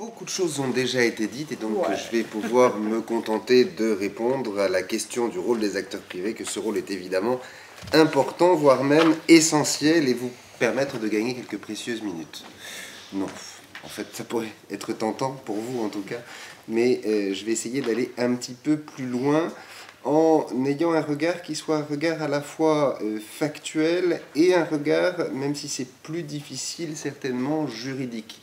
Beaucoup de choses ont déjà été dites et donc Ouais. je vais pouvoir me contenter de répondre à la question du rôle des acteurs privés, que ce rôle est évidemment important, voire même essentiel, et vous permettre de gagner quelques précieuses minutes. Non, en fait ça pourrait être tentant pour vous en tout cas, mais je vais essayer d'aller un petit peu plus loin en ayant un regard qui soit un regard à la fois factuel et un regard, même si c'est plus difficile certainement, juridique.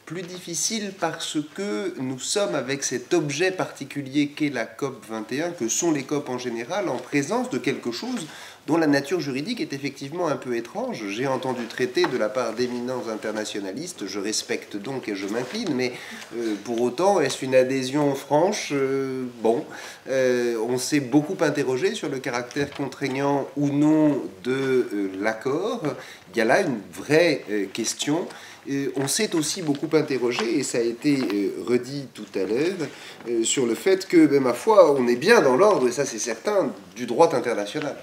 Plus difficile parce que nous sommes avec cet objet particulier qu'est la COP 21, que sont les COP en général, en présence de quelque chose dont la nature juridique est effectivement un peu étrange. J'ai entendu traiter de la part d'éminents internationalistes, je respecte donc et je m'incline, mais pour autant, est-ce une adhésion franche? On s'est beaucoup interrogé sur le caractère contraignant ou non de l'accord. Il y a là une vraie question. On s'est aussi beaucoup interrogé, et ça a été redit tout à l'heure, sur le fait que, ma foi, on est bien dans l'ordre, et ça c'est certain, du droit international.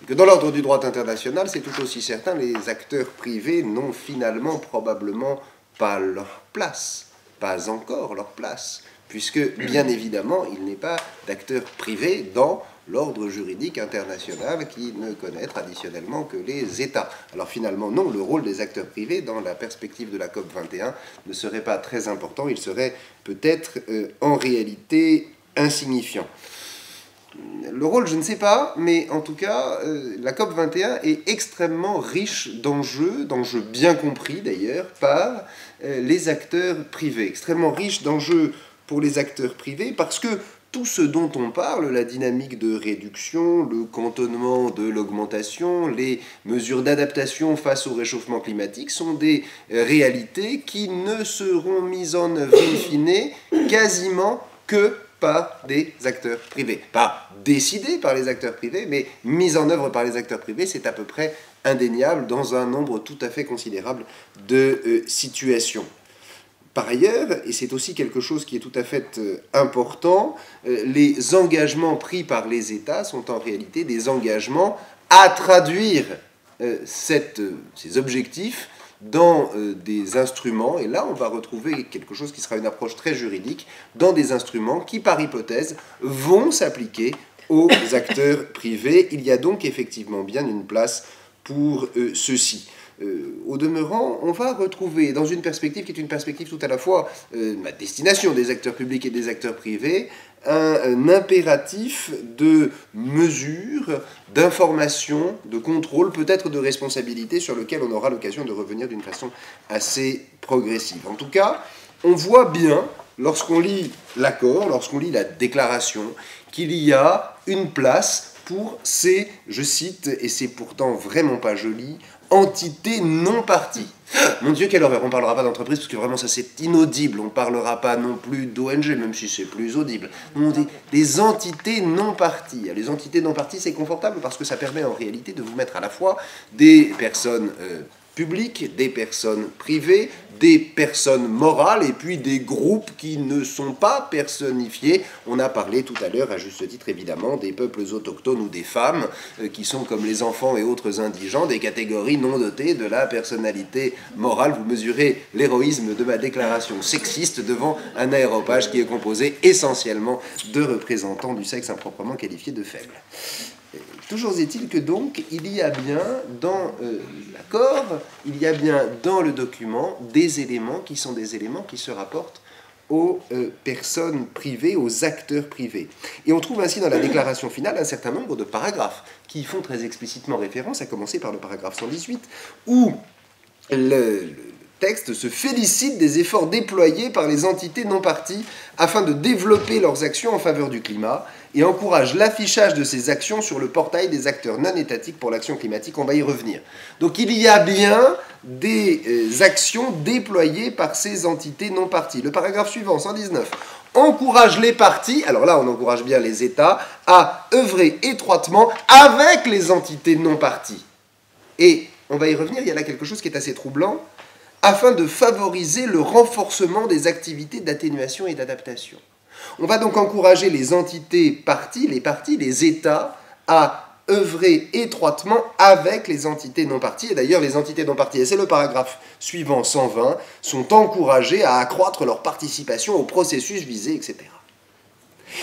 Que dans l'ordre du droit international, c'est tout aussi certain, les acteurs privés n'ont finalement probablement pas leur place, pas encore leur place, puisque bien évidemment, il n'est pas d'acteurs privés dans l'ordre juridique international qui ne connaît traditionnellement que les États. Alors finalement, non, le rôle des acteurs privés dans la perspective de la COP 21 ne serait pas très important, il serait peut-être en réalité insignifiant. Le rôle, je ne sais pas, mais en tout cas, la COP 21 est extrêmement riche d'enjeux bien compris d'ailleurs, par les acteurs privés. Extrêmement riche d'enjeux pour les acteurs privés parce que tout ce dont on parle, la dynamique de réduction, le cantonnement de l'augmentation, les mesures d'adaptation face au réchauffement climatique sont des réalités qui ne seront mises en œuvre in fine quasiment que par des acteurs privés. Pas décidé par les acteurs privés, mais mis en œuvre par les acteurs privés, c'est à peu près indéniable dans un nombre tout à fait considérable de situations. Par ailleurs, et c'est aussi quelque chose qui est tout à fait important, les engagements pris par les États sont en réalité des engagements à traduire ces objectifs dans des instruments, et là on va retrouver quelque chose qui sera une approche très juridique, dans des instruments qui par hypothèse vont s'appliquer aux acteurs privés. Il y a donc effectivement bien une place pour ceci. Au demeurant, on va retrouver dans une perspective qui est une perspective tout à la fois la destination des acteurs publics et des acteurs privés, un impératif de mesure, d'information, de contrôle, peut-être de responsabilité, sur lequel on aura l'occasion de revenir d'une façon assez progressive. En tout cas, on voit bien, lorsqu'on lit l'accord, lorsqu'on lit la déclaration, qu'il y a une place pour ces, je cite, et c'est pourtant vraiment pas joli, entités non parties. Mon Dieu, quelle horreur, on ne parlera pas d'entreprise parce que vraiment ça c'est inaudible, on ne parlera pas non plus d'ONG, même si c'est plus audible. On dit des entités non parties. Les entités non parties, c'est confortable parce que ça permet en réalité de vous mettre à la fois des personnes publiques, des personnes privées, des personnes morales et puis des groupes qui ne sont pas personnifiés. On a parlé tout à l'heure, à juste titre évidemment, des peuples autochtones ou des femmes qui sont comme les enfants et autres indigents, des catégories non dotées de la personnalité morale. Vous mesurez l'héroïsme de ma déclaration sexiste devant un aéropage qui est composé essentiellement de représentants du sexe improprement qualifié de faible. Toujours est-il que donc, il y a bien dans l'accord, il y a bien dans le document des éléments qui sont des éléments qui se rapportent aux personnes privées, aux acteurs privés. Et on trouve ainsi dans la déclaration finale un certain nombre de paragraphes qui y font très explicitement référence, à commencer par le paragraphe 118, où le texte se félicite des efforts déployés par les entités non parties afin de développer leurs actions en faveur du climat et encourage l'affichage de ces actions sur le portail des acteurs non étatiques pour l'action climatique. On va y revenir. Donc il y a bien des actions déployées par ces entités non parties. Le paragraphe suivant, 119, encourage les parties, alors là on encourage bien les États, à œuvrer étroitement avec les entités non parties. Et on va y revenir, il y a là quelque chose qui est assez troublant, afin de favoriser le renforcement des activités d'atténuation et d'adaptation. On va donc encourager les entités parties, les États, à œuvrer étroitement avec les entités non parties. Et d'ailleurs, les entités non parties, et c'est le paragraphe suivant 120, sont encouragées à accroître leur participation au processus visé, etc.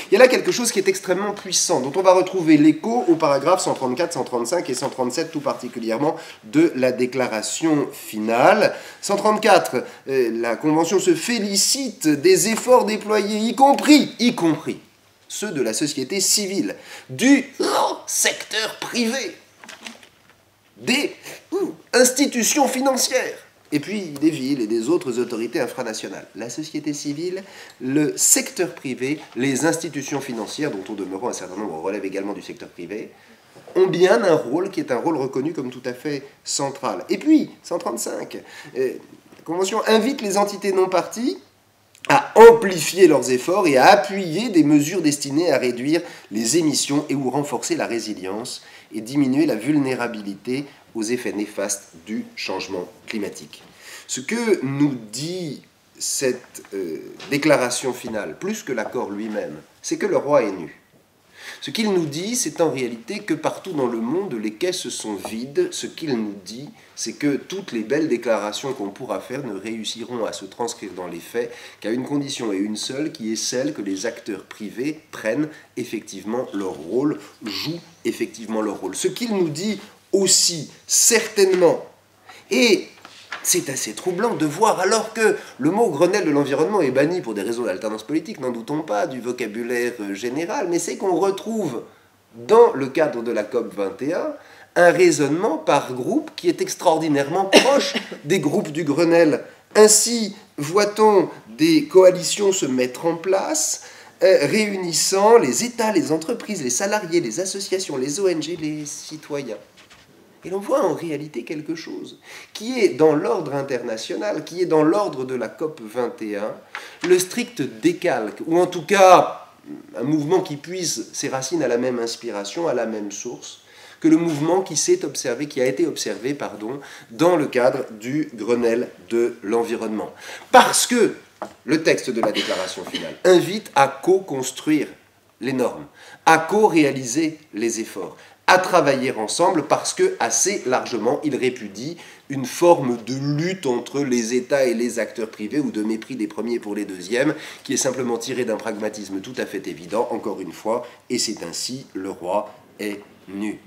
Il y a là quelque chose qui est extrêmement puissant, dont on va retrouver l'écho au paragraphe 134, 135 et 137 tout particulièrement de la déclaration finale. 134, la Convention se félicite des efforts déployés, y compris ceux de la société civile, du secteur privé, des institutions financières, et puis des villes et des autres autorités infranationales. La société civile, le secteur privé, les institutions financières, dont au demeurant un certain nombre relèvent également du secteur privé, ont bien un rôle qui est un rôle reconnu comme tout à fait central. Et puis, 135, la Convention invite les entités non parties à amplifier leurs efforts et à appuyer des mesures destinées à réduire les émissions et ou renforcer la résilience et diminuer la vulnérabilité aux effets néfastes du changement climatique. Ce que nous dit cette déclaration finale, plus que l'accord lui-même, c'est que le roi est nu. Ce qu'il nous dit, c'est en réalité que partout dans le monde, les caisses sont vides. Ce qu'il nous dit, c'est que toutes les belles déclarations qu'on pourra faire ne réussiront à se transcrire dans les faits qu'à une condition et une seule, qui est celle que les acteurs privés prennent effectivement leur rôle, jouent effectivement leur rôle. Ce qu'il nous dit aussi, certainement, et c'est assez troublant de voir, alors que le mot Grenelle de l'environnement est banni pour des raisons d'alternance politique, n'en doutons pas, du vocabulaire général, mais c'est qu'on retrouve dans le cadre de la COP 21 un raisonnement par groupe qui est extraordinairement proche des groupes du Grenelle. Ainsi, voit-on des coalitions se mettre en place, réunissant les États, les entreprises, les salariés, les associations, les ONG, les citoyens. Et l'on voit en réalité quelque chose qui est dans l'ordre international, qui est dans l'ordre de la COP 21, le strict décalque, ou en tout cas un mouvement qui puise ses racines à la même inspiration, à la même source, que le mouvement qui a été observé dans le cadre du Grenelle de l'environnement. Parce que le texte de la déclaration finale invite à co-construire les normes, à co-réaliser les efforts, à travailler ensemble, parce que assez largement il répudie une forme de lutte entre les États et les acteurs privés, ou de mépris des premiers pour les deuxièmes, qui est simplement tiré d'un pragmatisme tout à fait évident, encore une fois, et c'est ainsi le roi est nu.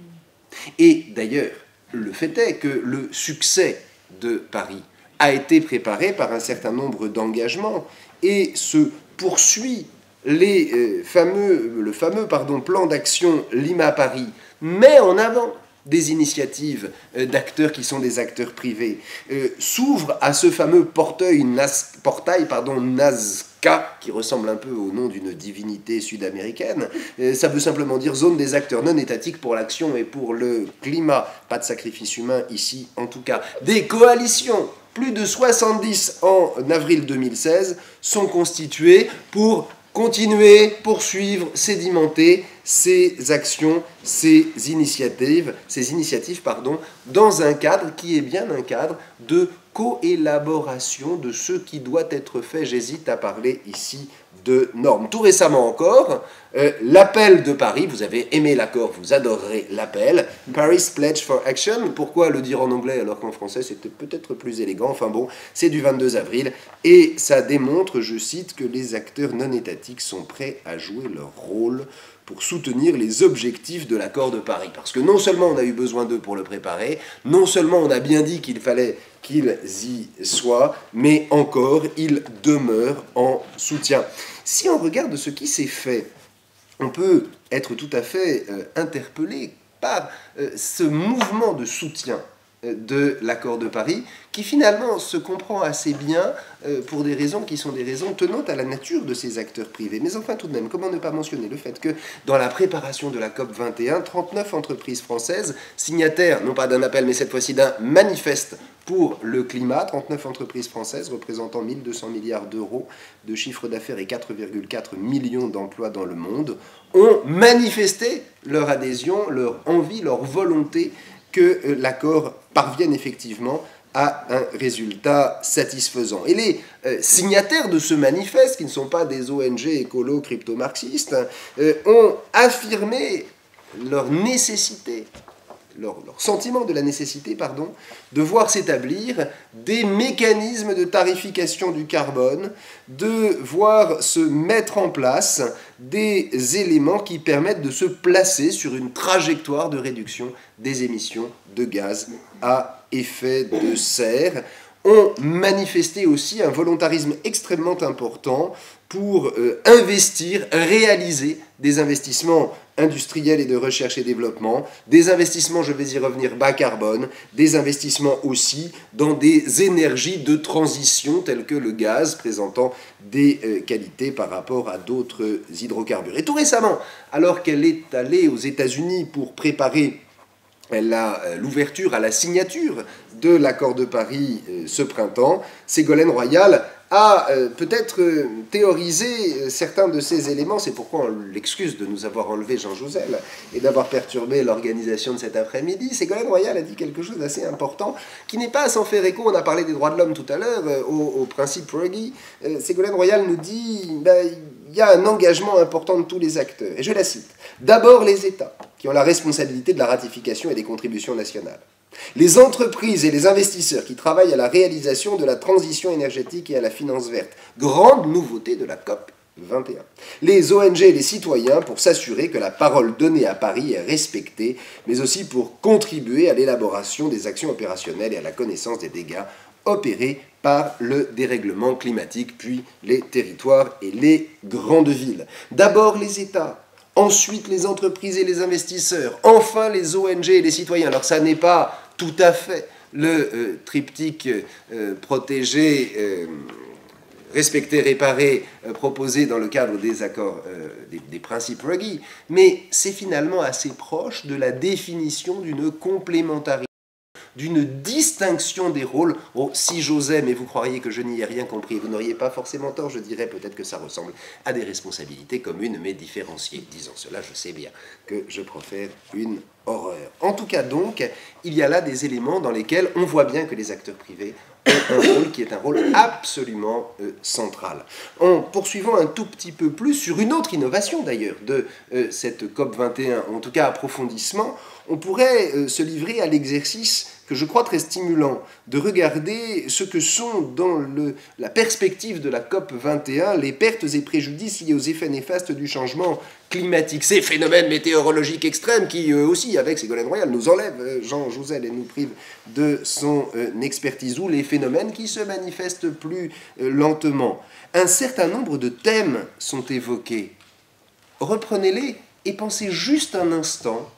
Et d'ailleurs, le fait est que le succès de Paris a été préparé par un certain nombre d'engagements et se poursuit. Le fameux plan d'action Lima-Paris met en avant des initiatives d'acteurs qui sont des acteurs privés, s'ouvre à ce fameux portail Nazca, qui ressemble un peu au nom d'une divinité sud-américaine. Ça veut simplement dire zone des acteurs non étatiques pour l'action et pour le climat. Pas de sacrifice humain ici, en tout cas. Des coalitions, plus de 70 en avril 2016, sont constituées pour continuer, poursuivre, sédimenter ces actions, ces initiatives, dans un cadre qui est bien un cadre de coélaboration de ce qui doit être fait. J'hésite à parler ici de normes. Tout récemment encore, l'appel de Paris, vous avez aimé l'accord, vous adorerez l'appel, Paris Pledge for Action. Pourquoi le dire en anglais alors qu'en français c'était peut-être plus élégant? Enfin bon, c'est du 22 avril et ça démontre, je cite, que les acteurs non étatiques sont prêts à jouer leur rôle pour soutenir les objectifs de l'accord de Paris. Parce que non seulement on a eu besoin d'eux pour le préparer, non seulement on a bien dit qu'il fallait qu'ils y soient, mais encore, ils demeurent en soutien. Si on regarde ce qui s'est fait, on peut être tout à fait interpellé par ce mouvement de soutien de l'accord de Paris, qui finalement se comprend assez bien pour des raisons qui sont des raisons tenant à la nature de ces acteurs privés. Mais enfin, tout de même, comment ne pas mentionner le fait que dans la préparation de la COP 21, 39 entreprises françaises, signataires, non pas d'un appel, mais cette fois-ci d'un manifeste pour le climat, 39 entreprises françaises représentant 1200 milliards d'euros de chiffre d'affaires et 4,4 millions d'emplois dans le monde, ont manifesté leur adhésion, leur envie, leur volonté que l'accord parvienne effectivement à un résultat satisfaisant. Et les signataires de ce manifeste, qui ne sont pas des ONG écolo crypto-marxistes, ont affirmé leur nécessité, leur sentiment de la nécessité, pardon, de voir s'établir des mécanismes de tarification du carbone, de voir se mettre en place des éléments qui permettent de se placer sur une trajectoire de réduction des émissions de gaz à effet de serre, ont manifesté aussi un volontarisme extrêmement important pour investir, réaliser des investissements industriels et de recherche et développement, des investissements, je vais y revenir, bas carbone, des investissements aussi dans des énergies de transition telles que le gaz, présentant des qualités par rapport à d'autres hydrocarbures. Et tout récemment, alors qu'elle est allée aux États-Unis pour préparer l'ouverture à la signature de l'accord de Paris ce printemps, Ségolène Royal a peut-être théorisé certains de ces éléments. C'est pourquoi on l'excuse de nous avoir enlevé Jean Jouzel et d'avoir perturbé l'organisation de cet après-midi. Ségolène Royal a dit quelque chose d'assez important qui n'est pas sans faire écho. On a parlé des droits de l'homme tout à l'heure, au principe Ruggie. Ségolène Royal nous dit il y a un engagement important de tous les acteurs. Et je la cite. D'abord les États, qui ont la responsabilité de la ratification et des contributions nationales. Les entreprises et les investisseurs qui travaillent à la réalisation de la transition énergétique et à la finance verte. Grande nouveauté de la COP 21. Les ONG et les citoyens pour s'assurer que la parole donnée à Paris est respectée, mais aussi pour contribuer à l'élaboration des actions opérationnelles et à la connaissance des dégâts opérés par le dérèglement climatique, puis les territoires et les grandes villes. D'abord les États, ensuite les entreprises et les investisseurs, enfin les ONG et les citoyens. Alors ça n'est pas tout à fait le triptyque protégé, respecté, réparé, proposé dans le cadre des accords, des principes Ruggie, mais c'est finalement assez proche de la définition d'une complémentarité, d'une distinction des rôles. Oh, si j'osais, mais vous croiriez que je n'y ai rien compris, vous n'auriez pas forcément tort, je dirais peut-être que ça ressemble à des responsabilités communes mais différenciées. Disant cela, je sais bien que je profère une horreur. En tout cas donc, il y a là des éléments dans lesquels on voit bien que les acteurs privés ont un rôle qui est un rôle absolument central. En poursuivant un tout petit peu plus sur une autre innovation d'ailleurs de cette COP 21, en tout cas approfondissement, on pourrait se livrer à l'exercice que je crois très stimulant, de regarder ce que sont dans la perspective de la COP 21 les pertes et préjudices liés aux effets néfastes du changement climatique. Ces phénomènes météorologiques extrêmes qui, eux aussi, avec Ségolène Royal, nous enlèvent Jean Jouzel et nous privent de son expertise, ou les phénomènes qui se manifestent plus lentement. Un certain nombre de thèmes sont évoqués. Reprenez-les et pensez juste un instant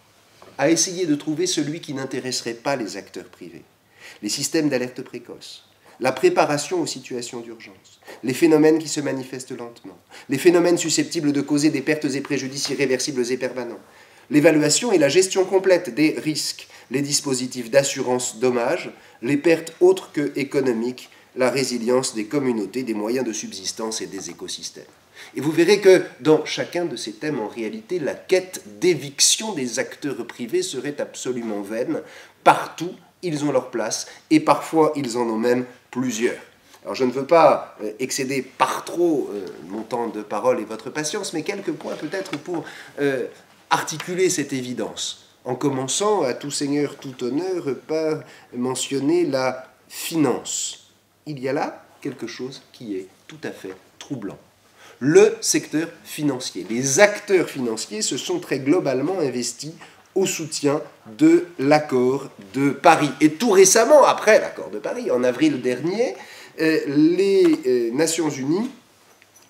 à essayer de trouver celui qui n'intéresserait pas les acteurs privés. Les systèmes d'alerte précoce, la préparation aux situations d'urgence, les phénomènes qui se manifestent lentement, les phénomènes susceptibles de causer des pertes et préjudices irréversibles et permanents, l'évaluation et la gestion complète des risques, les dispositifs d'assurance dommages, les pertes autres que économiques, la résilience des communautés, des moyens de subsistance et des écosystèmes. Et vous verrez que dans chacun de ces thèmes, en réalité, la quête d'éviction des acteurs privés serait absolument vaine. Partout, ils ont leur place, et parfois, ils en ont même plusieurs. Alors, je ne veux pas excéder par trop mon temps de parole et votre patience, mais quelques points peut-être pour articuler cette évidence, en commençant, à tout seigneur, tout honneur, par mentionner la finance. Il y a là quelque chose qui est tout à fait troublant. Le secteur financier. Les acteurs financiers se sont très globalement investis au soutien de l'accord de Paris. Et tout récemment, après l'accord de Paris, en avril dernier, les Nations Unies,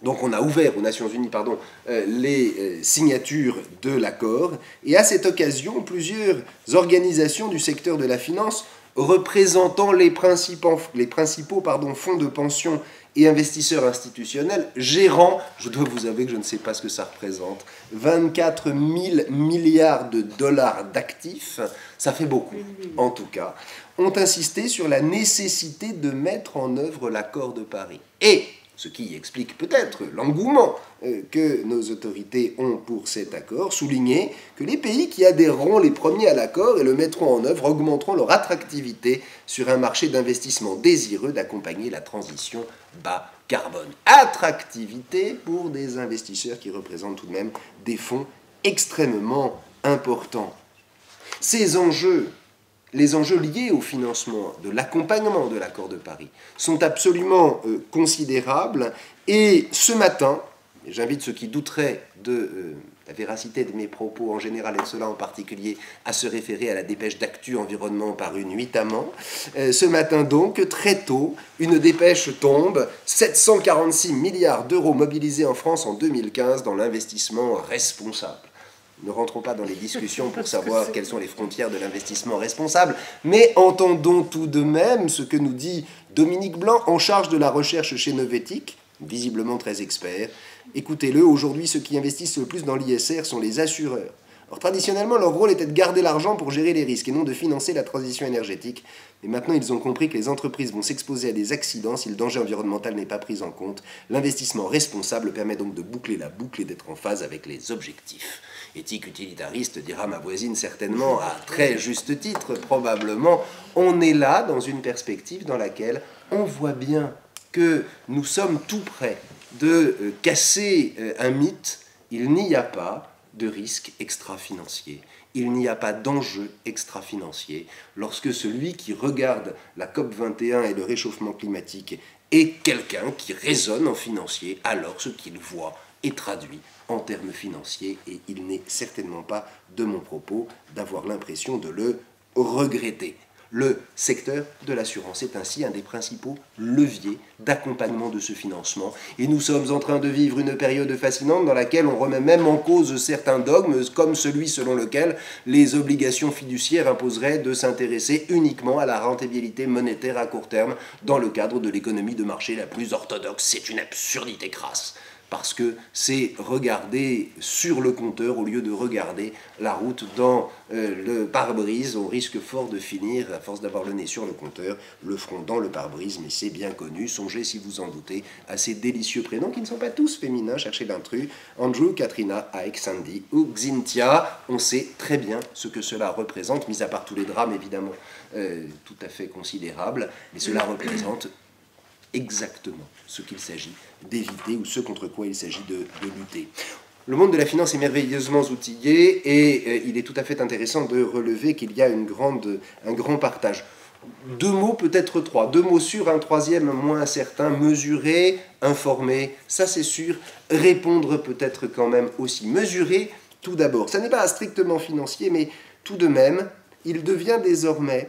donc on a ouvert aux Nations Unies, les signatures de l'accord, et à cette occasion, plusieurs organisations du secteur de la finance représentant les principaux fonds de pension et investisseurs institutionnels, gérant, je dois vous avouer que je ne sais pas ce que ça représente, 24 000 milliards de dollars d'actifs, ça fait beaucoup en tout cas, ont insisté sur la nécessité de mettre en œuvre l'accord de Paris. Et ce qui explique peut-être l'engouement que nos autorités ont pour cet accord, souligner que les pays qui adhéreront les premiers à l'accord et le mettront en œuvre augmenteront leur attractivité sur un marché d'investissement désireux d'accompagner la transition bas carbone. Attractivité pour des investisseurs qui représentent tout de même des fonds extrêmement important. Ces enjeux, les enjeux liés au financement de l'accompagnement de l'accord de Paris, sont absolument considérables. Et ce matin, j'invite ceux qui douteraient de la véracité de mes propos en général et de cela en particulier à se référer à la dépêche d'Actu Environnement parue nuitamment. Ce matin donc, très tôt, une dépêche tombe, 746 milliards d'euros mobilisés en France en 2015 dans l'investissement responsable. Ne rentrons pas dans les discussions pour savoir quelles sont les frontières de l'investissement responsable, mais entendons tout de même ce que nous dit Dominique Blanc en charge de la recherche chez Novetic, visiblement très expert. Écoutez-le, aujourd'hui, ceux qui investissent le plus dans l'ISR sont les assureurs. Or, traditionnellement, leur rôle était de garder l'argent pour gérer les risques et non de financer la transition énergétique. Mais maintenant, ils ont compris que les entreprises vont s'exposer à des accidents si le danger environnemental n'est pas pris en compte. L'investissement responsable permet donc de boucler la boucle et d'être en phase avec les objectifs. Éthique utilitariste, dira ma voisine certainement, à très juste titre, probablement. On est là dans une perspective dans laquelle on voit bien que nous sommes tout près de casser un mythe. Il n'y a pas de risque extra-financier. Il n'y a pas d'enjeu extra-financier lorsque celui qui regarde la COP21 et le réchauffement climatique est quelqu'un qui raisonne en financier, alors ce qu'il voit est traduit en termes financiers, et il n'est certainement pas de mon propos d'avoir l'impression de le regretter. Le secteur de l'assurance est ainsi un des principaux leviers d'accompagnement de ce financement. Et nous sommes en train de vivre une période fascinante dans laquelle on remet même en cause certains dogmes, comme celui selon lequel les obligations fiduciaires imposeraient de s'intéresser uniquement à la rentabilité monétaire à court terme dans le cadre de l'économie de marché la plus orthodoxe. C'est une absurdité crasse, parce que c'est regarder sur le compteur au lieu de regarder la route dans le pare-brise. On risque fort de finir, à force d'avoir le nez sur le compteur, le front dans le pare-brise, mais c'est bien connu. Songez, si vous en doutez, à ces délicieux prénoms qui ne sont pas tous féminins, cherchez l'intrus, Andrew, Katrina, Ike, Sandy ou Xynthia. On sait très bien ce que cela représente, mis à part tous les drames évidemment tout à fait considérables, mais cela représente exactement ce qu'il s'agit d'éviter ou ce contre quoi il s'agit de lutter. Le monde de la finance est merveilleusement outillé et il est tout à fait intéressant de relever qu'il y a un grand partage. Deux mots, peut-être trois. Deux mots sûrs, un troisième moins certain. Mesurer, informer, ça c'est sûr. Répondre peut-être quand même aussi. Mesurer, tout d'abord. Ça n'est pas strictement financier, mais tout de même, il devient désormais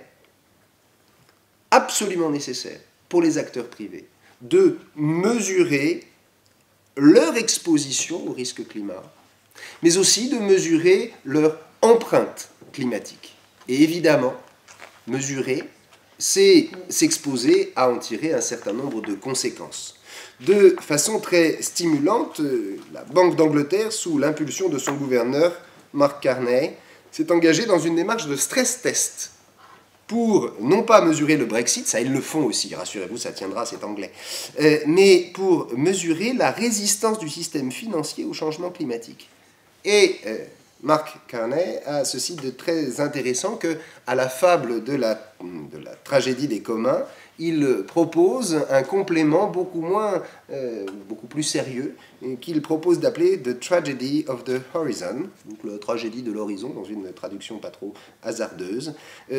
absolument nécessaire pour les acteurs privés de mesurer leur exposition au risque climat, mais aussi de mesurer leur empreinte climatique. Et évidemment, mesurer, c'est s'exposer à en tirer un certain nombre de conséquences. De façon très stimulante, la Banque d'Angleterre, sous l'impulsion de son gouverneur, Mark Carney, s'est engagée dans une démarche de stress test pour non pas mesurer le Brexit, ça ils le font aussi, rassurez-vous, ça tiendra, c'est anglais, mais pour mesurer la résistance du système financier au changement climatique. Et Mark Carney a ceci de très intéressant que, à la fable de la tragédie des communs, il propose un complément beaucoup plus sérieux, qu'il propose d'appeler The Tragedy of the Horizon, donc la tragédie de l'horizon, dans une traduction pas trop hasardeuse,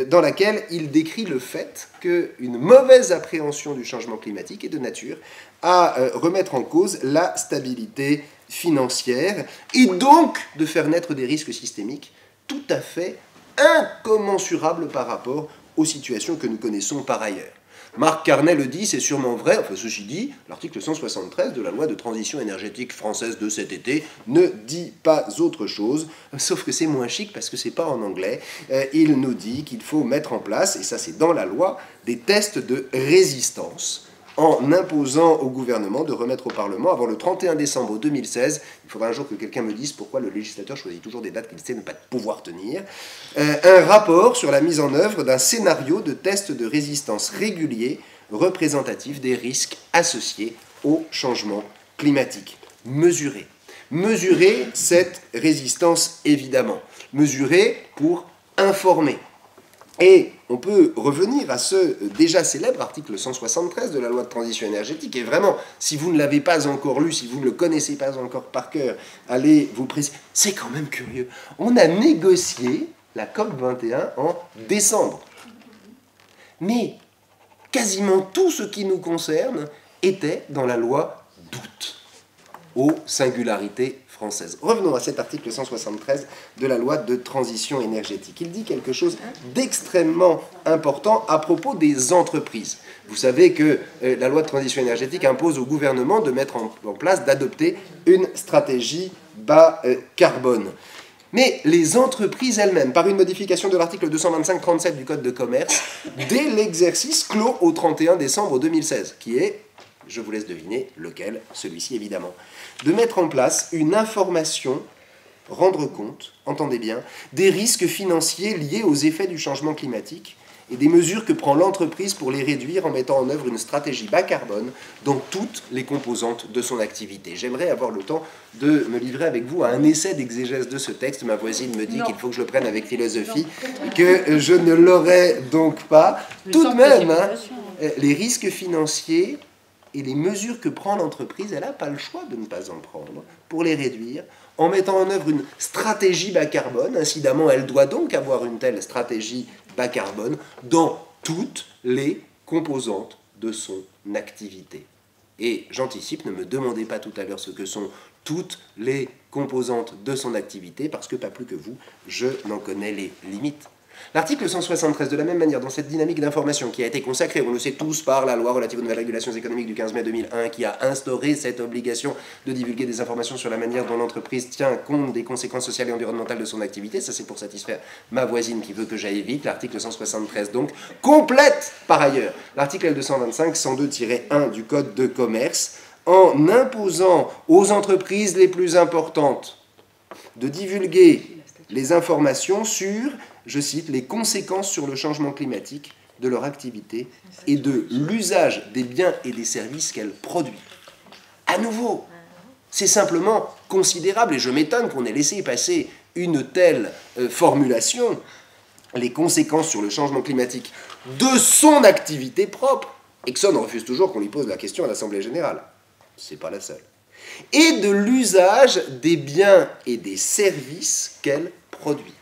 dans laquelle il décrit le fait qu'une mauvaise appréhension du changement climatique est de nature à remettre en cause la stabilité financière et donc de faire naître des risques systémiques tout à fait incommensurables par rapport aux situations que nous connaissons par ailleurs. Mark Carney le dit, c'est sûrement vrai, enfin ceci dit, l'article 173 de la loi de transition énergétique française de cet été ne dit pas autre chose, sauf que c'est moins chic parce que c'est pas en anglais. Il nous dit qu'il faut mettre en place, et ça c'est dans la loi, des tests de résistance en imposant au gouvernement de remettre au Parlement avant le 31 décembre 2016, il faudra un jour que quelqu'un me dise pourquoi le législateur choisit toujours des dates qu'il sait ne pas pouvoir tenir, un rapport sur la mise en œuvre d'un scénario de test de résistance régulier représentatif des risques associés au changement climatique. Mesurer cette résistance évidemment. Mesurer pour informer. Et on peut revenir à ce déjà célèbre article 173 de la loi de transition énergétique. Et vraiment, si vous ne l'avez pas encore lu, si vous ne le connaissez pas encore par cœur, allez vous préciser. C'est quand même curieux. On a négocié la COP 21 en décembre. Mais quasiment tout ce qui nous concerne était dans la loi d'août, aux singularités françaises. Revenons à cet article 173 de la loi de transition énergétique. Il dit quelque chose d'extrêmement important à propos des entreprises. Vous savez que la loi de transition énergétique impose au gouvernement de mettre en place, d'adopter une stratégie bas carbone. Mais les entreprises elles-mêmes, par une modification de l'article 225-37 du Code de commerce, dès l'exercice clos au 31 décembre 2016, qui est, je vous laisse deviner, lequel, celui-ci évidemment, de mettre en place une information, rendre compte, entendez bien, des risques financiers liés aux effets du changement climatique et des mesures que prend l'entreprise pour les réduire en mettant en œuvre une stratégie bas carbone dans toutes les composantes de son activité. J'aimerais avoir le temps de me livrer avec vous à un essai d'exégèse de ce texte. Ma voisine me dit qu'il faut que je le prenne avec philosophie, que je ne l'aurai donc pas. Tout de même, les risques financiers et les mesures que prend l'entreprise, elle n'a pas le choix de ne pas en prendre pour les réduire, en mettant en œuvre une stratégie bas carbone. Incidemment, elle doit donc avoir une telle stratégie bas carbone dans toutes les composantes de son activité. Et j'anticipe, ne me demandez pas tout à l'heure ce que sont toutes les composantes de son activité, parce que pas plus que vous, je n'en connais les limites. L'article 173, de la même manière, dans cette dynamique d'information qui a été consacrée, on le sait tous, par la loi relative aux nouvelles régulations économiques du 15 mai 2001, qui a instauré cette obligation de divulguer des informations sur la manière dont l'entreprise tient compte des conséquences sociales et environnementales de son activité. Ça, c'est pour satisfaire ma voisine qui veut que j'aille vite. L'article 173, donc, complète, par ailleurs, l'article L225, 102-1 du Code de commerce, en imposant aux entreprises les plus importantes de divulguer les informations sur, je cite, les conséquences sur le changement climatique de leur activité et de l'usage des biens et des services qu'elles produisent. À nouveau, c'est simplement considérable, et je m'étonne qu'on ait laissé passer une telle formulation, les conséquences sur le changement climatique de son activité propre. Exxon refuse toujours qu'on lui pose la question à l'Assemblée générale. C'est pas la seule. Et de l'usage des biens et des services qu'elle produit.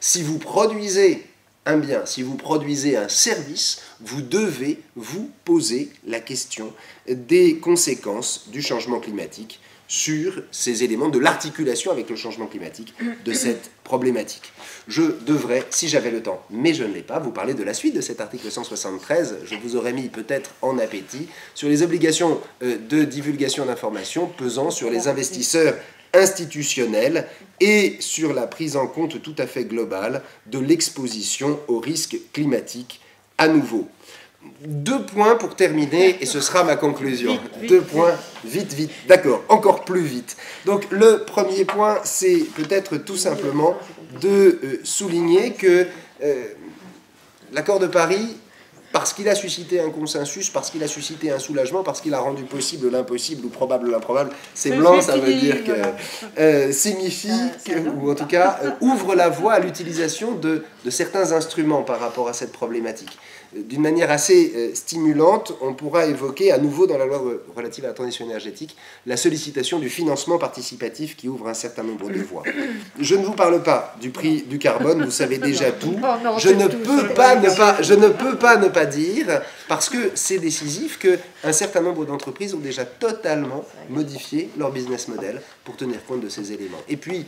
Si vous produisez un bien, si vous produisez un service, vous devez vous poser la question des conséquences du changement climatique sur ces éléments, de l'articulation avec le changement climatique de cette problématique. Je devrais, si j'avais le temps, mais je ne l'ai pas, vous parler de la suite de cet article 173. Je vous aurais mis peut-être en appétit sur les obligations de divulgation d'informations pesant sur les investisseurs institutionnels et sur la prise en compte tout à fait globale de l'exposition aux risques climatiques à nouveau. 2 points pour terminer, et ce sera ma conclusion. 2 points, vite, d'accord, encore plus vite. Donc le premier point, c'est peut-être tout simplement de souligner que l'accord de Paris, parce qu'il a suscité un consensus, parce qu'il a suscité un soulagement, parce qu'il a rendu possible l'impossible ou probable l'improbable, c'est blanc, ça veut dire que signifie, ou en tout cas ouvre la voie à l'utilisation de certains instruments par rapport à cette problématique. D'une manière assez stimulante, on pourra évoquer à nouveau dans la loi relative à la transition énergétique la sollicitation du financement participatif qui ouvre un certain nombre de voies. Je ne vous parle pas du prix du carbone, vous savez déjà tout. Je ne peux pas ne pas dire, parce que c'est décisif, qu'un certain nombre d'entreprises ont déjà totalement modifié leur business model pour tenir compte de ces éléments. Et puis,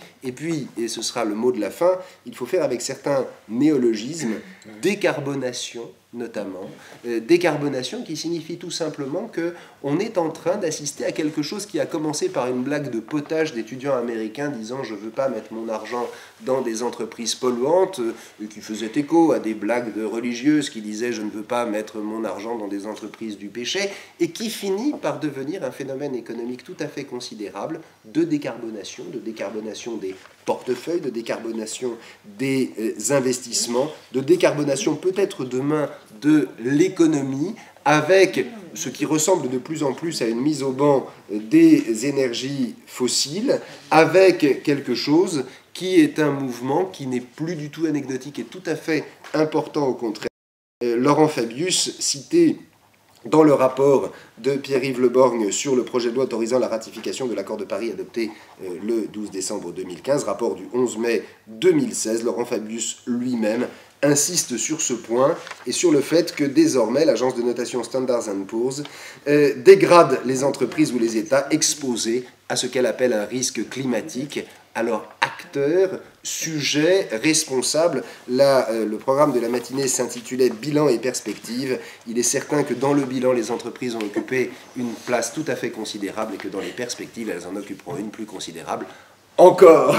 et ce sera le mot de la fin, il faut faire avec certains néologismes, décarbonation, notamment, décarbonation qui signifie tout simplement qu'on est en train d'assister à quelque chose qui a commencé par une blague de potage d'étudiants américains disant « je ne veux pas mettre mon argent dans des entreprises polluantes », qui faisait écho à des blagues de religieuses qui disaient « je ne veux pas mettre mon argent dans des entreprises du péché », et qui finit par devenir un phénomène économique tout à fait considérable de décarbonation des portefeuilles, de décarbonation des investissements, de décarbonation peut-être demain de l'économie, avec ce qui ressemble de plus en plus à une mise au ban des énergies fossiles, avec quelque chose qui est un mouvement qui n'est plus du tout anecdotique et tout à fait important au contraire. Laurent Fabius, cité dans le rapport de Pierre-Yves Le Borgne sur le projet de loi autorisant la ratification de l'accord de Paris adopté le 12 décembre 2015, rapport du 11 mai 2016, Laurent Fabius lui-même insiste sur ce point et sur le fait que désormais l'agence de notation Standard & Poor's dégrade les entreprises ou les États exposés à ce qu'elle appelle un risque climatique, alors acteurs, sujets, responsables. Là, le programme de la matinée s'intitulait « Bilan et perspectives ». Il est certain que dans le bilan, les entreprises ont occupé une place tout à fait considérable et que dans les perspectives, elles en occuperont une plus considérable encore.